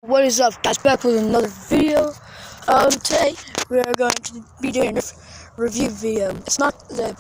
What is up, guys? Back with another video. Today we are going to be doing a review video. It's not the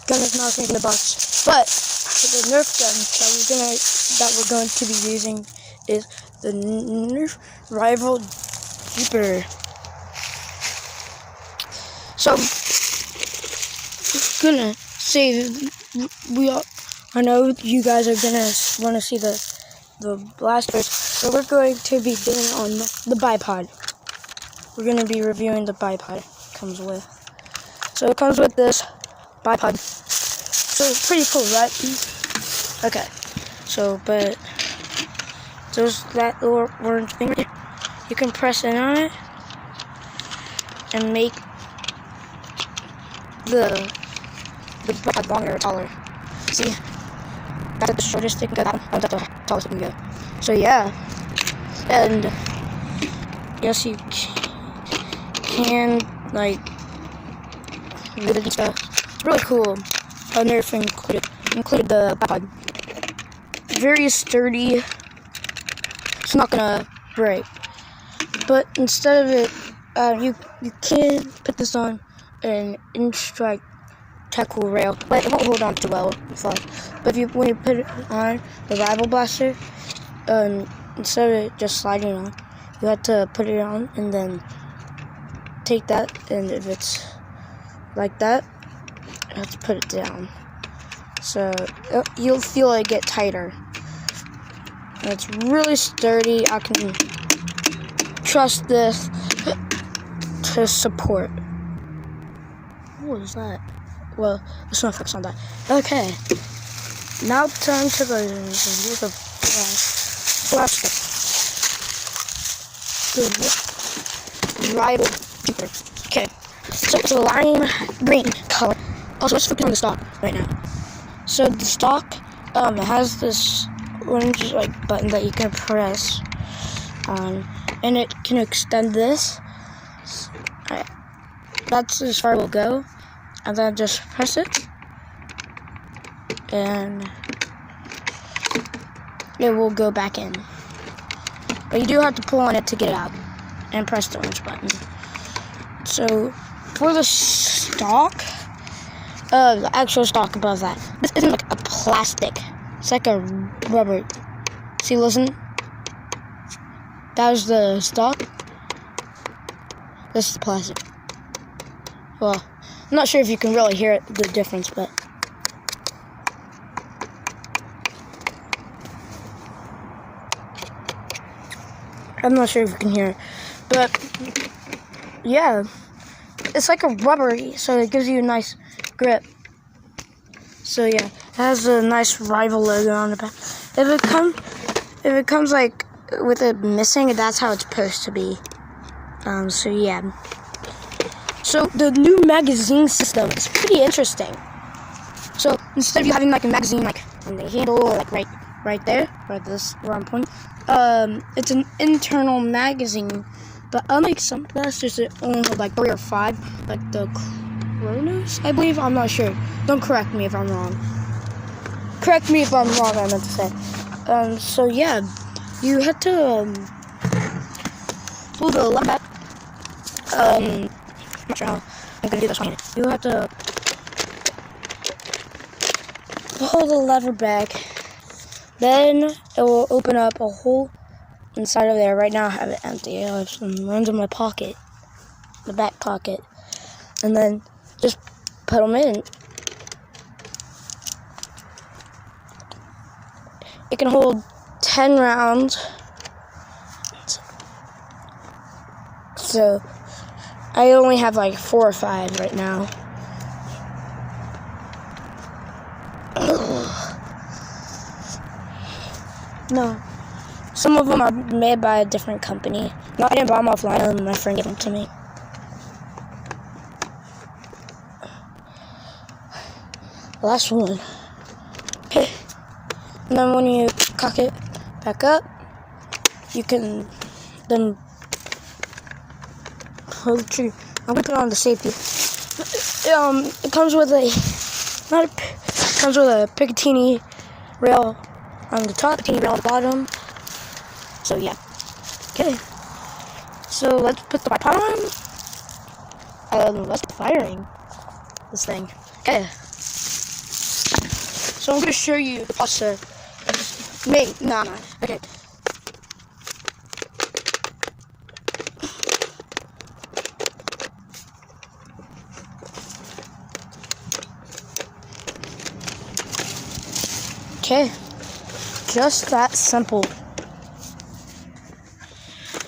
gun is not in the box, but the Nerf gun that we're going to be using is the Nerf Rival Jupiter. So I'm gonna say I know you guys are gonna want to see the blasters. So we're going to be doing on the bipod. We're going to be reviewing the bipod it comes with. So it comes with this bipod. So it's pretty cool, right? Okay. So, but there's that little orange thing right here. You can press in on it and make the bipod longer or taller. See? That's the shortest it can go. That's the tallest it can go. So yeah, and yes, you can like move it and stuff. It's really cool. Nerf included the bipod. Very sturdy. It's not gonna break. But instead of it, you can put this on an in-strike tackle rail, but it won't hold on too well. But when you put it on the Rival Blaster, instead of it just sliding on, you have to put it on and then take that, and if it's like that, you have to put it down. So you'll feel it get tighter. And it's really sturdy. I can trust this to support. What was that? Well, let's not focus on that. Okay. Now time to go review the blaster. The Rival Jupiter. Okay. So it's a lime green color. Also, let's focus on the stock right now. So the stock has this orange button that you can press on, and it can extend this. That's as far as we'll go. And then just press it, and it will go back in. But you do have to pull on it to get it out, and press the orange button. So for the stock, the actual stock above that, this isn't like a plastic. It's like a rubber. See, listen. That was the stock. This is the plastic. Well, I'm not sure if you can really hear the difference, but I'm not sure if you can hear it. But yeah, it's like a rubbery, so it gives you a nice grip. So yeah, it has a nice Rival logo on the back. If it comes like with it missing, that's how it's supposed to be. So yeah. So the new magazine system is pretty interesting. So instead of you having like a magazine like on the handle or like right there, where I'm pointing, it's an internal magazine. But unlike some blasters that only hold like 3 or 5, like the Kronos, I believe. I'm not sure. Don't correct me if I'm wrong. Correct me if I'm wrong. I meant to say. So yeah, you had to pull the lever back. I'm not sure how I'm gonna do this one. You have to pull the lever back, then it will open up a hole inside of there. Right now I have it empty. I have some runs in my pocket, the back pocket, and then just put them in. It can hold 10 rounds. So I only have like 4 or 5 right now. No. Some of them are made by a different company. No, I didn't buy them offline. My friend gave them to me. Last one. Okay. And then when you cock it back up, you can then hold the tree. I'm gonna put it on the safety. It comes with a Picatinny rail on the top, Picatinny rail on the bottom. So yeah. Okay. So let's put the tripod on. Let's get firing this thing. Okay. So I'm gonna show you the process. Nah. Okay. Okay. Just that simple.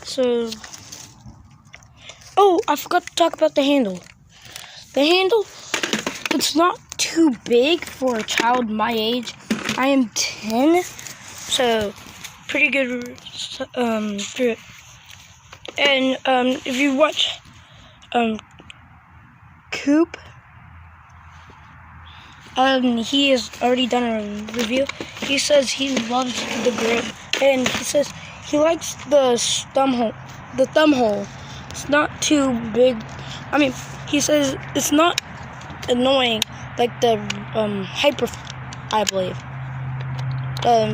So, oh, I forgot to talk about the handle. The handle, it's not too big for a child my age. I am 10, so pretty good grip. And if you watch Coop, he has already done a review. He says he loves the grip, and he says he likes the thumb hole. It's not too big. I mean, he says it's not annoying like the hyper, I believe.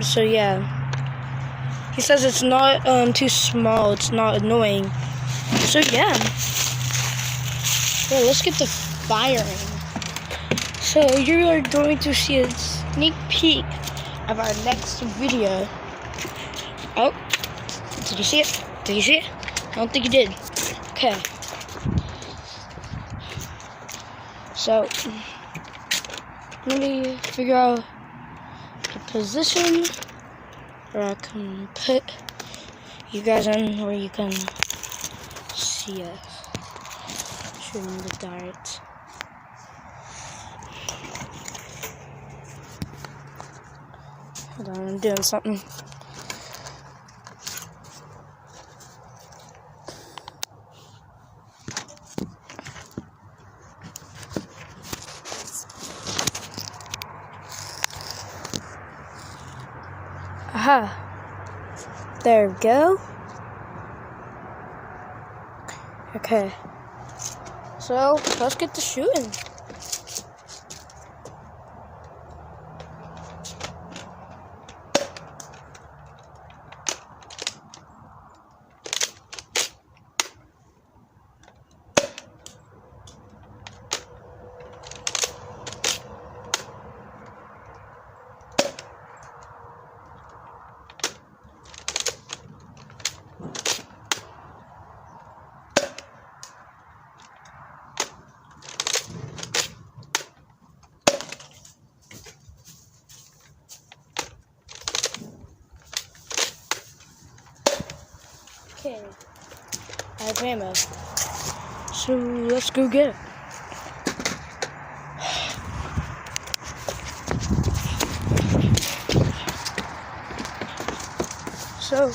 So yeah, he says it's not too small. It's not annoying. So yeah, let's get to firing. So you are going to see a sneak peek of our next video. Oh, did you see it? Did you see it? I don't think you did. Okay. So let me figure out the position where I can put you guys in where you can see us shooting the darts. Hold on, I'm doing something. Aha. There we go. Okay. So, let's get to shooting. Okay, I have ammo, so let's go get it. So,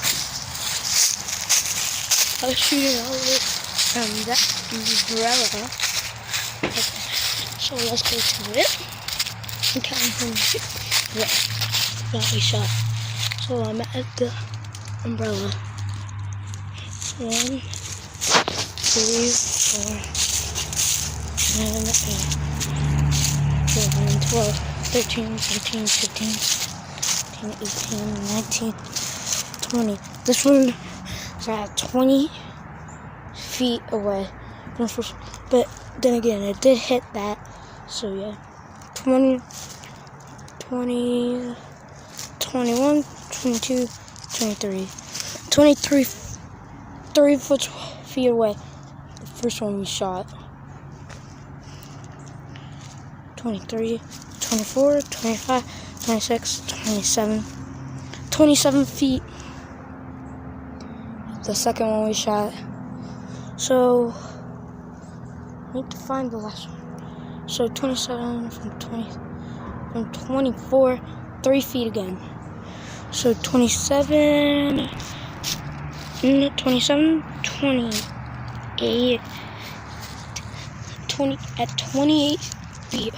I was shooting all this from that umbrella. Okay, so let's go to it. I'm counting from yeah, got a shot. So I'm at the umbrella. 1, 2, 3, 4, 9, 11, 12, 13, 14, 15, 18, 19, 20. This one is at 20 feet away. But then again, it did hit that. So yeah, 20, 20, 21, 22, 23. 23 3 feet away. The first one we shot. 23, 24, 25, 26, 27. 27 feet. The second one we shot. So, I need to find the last one. So 27 from 24, 3 feet again. So 27, 28, 20 at 28 feet.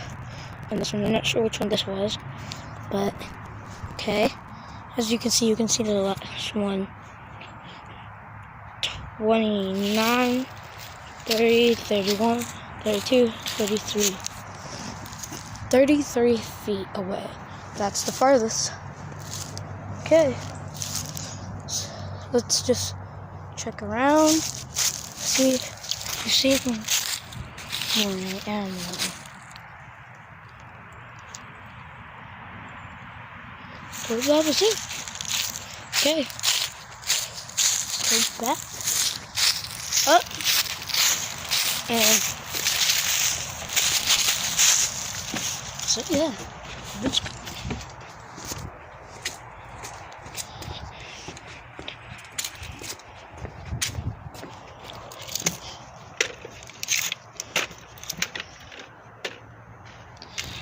And this one, I'm not sure which one this was, but okay. As you can see the last one. 29, 30, 31, 32, 33. 33 feet away. That's the farthest. Okay. Let's just check around. See, you see more ammo. So that was it. Okay. Go back up and so yeah.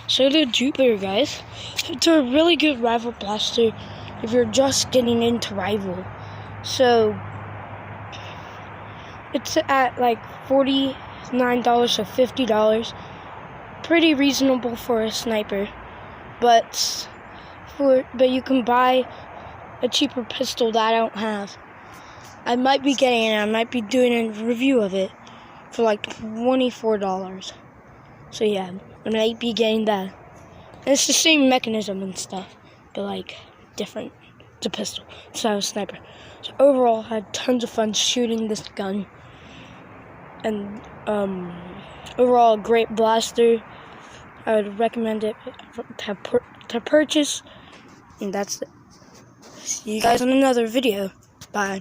So the Jupiter, guys, it's a really good rifle blaster if you're just getting into rifle. So it's at like $49 to $50. Pretty reasonable for a sniper. But you can buy a cheaper pistol that I don't have. I might be getting it. I might be doing a review of it for like $24. So yeah, I might be getting that. And it's the same mechanism and stuff, but like different. It's a pistol. It's not a sniper. So overall, I had tons of fun shooting this gun. And overall, a great blaster. I would recommend it to purchase. And that's it. See you guys in another video. Bye.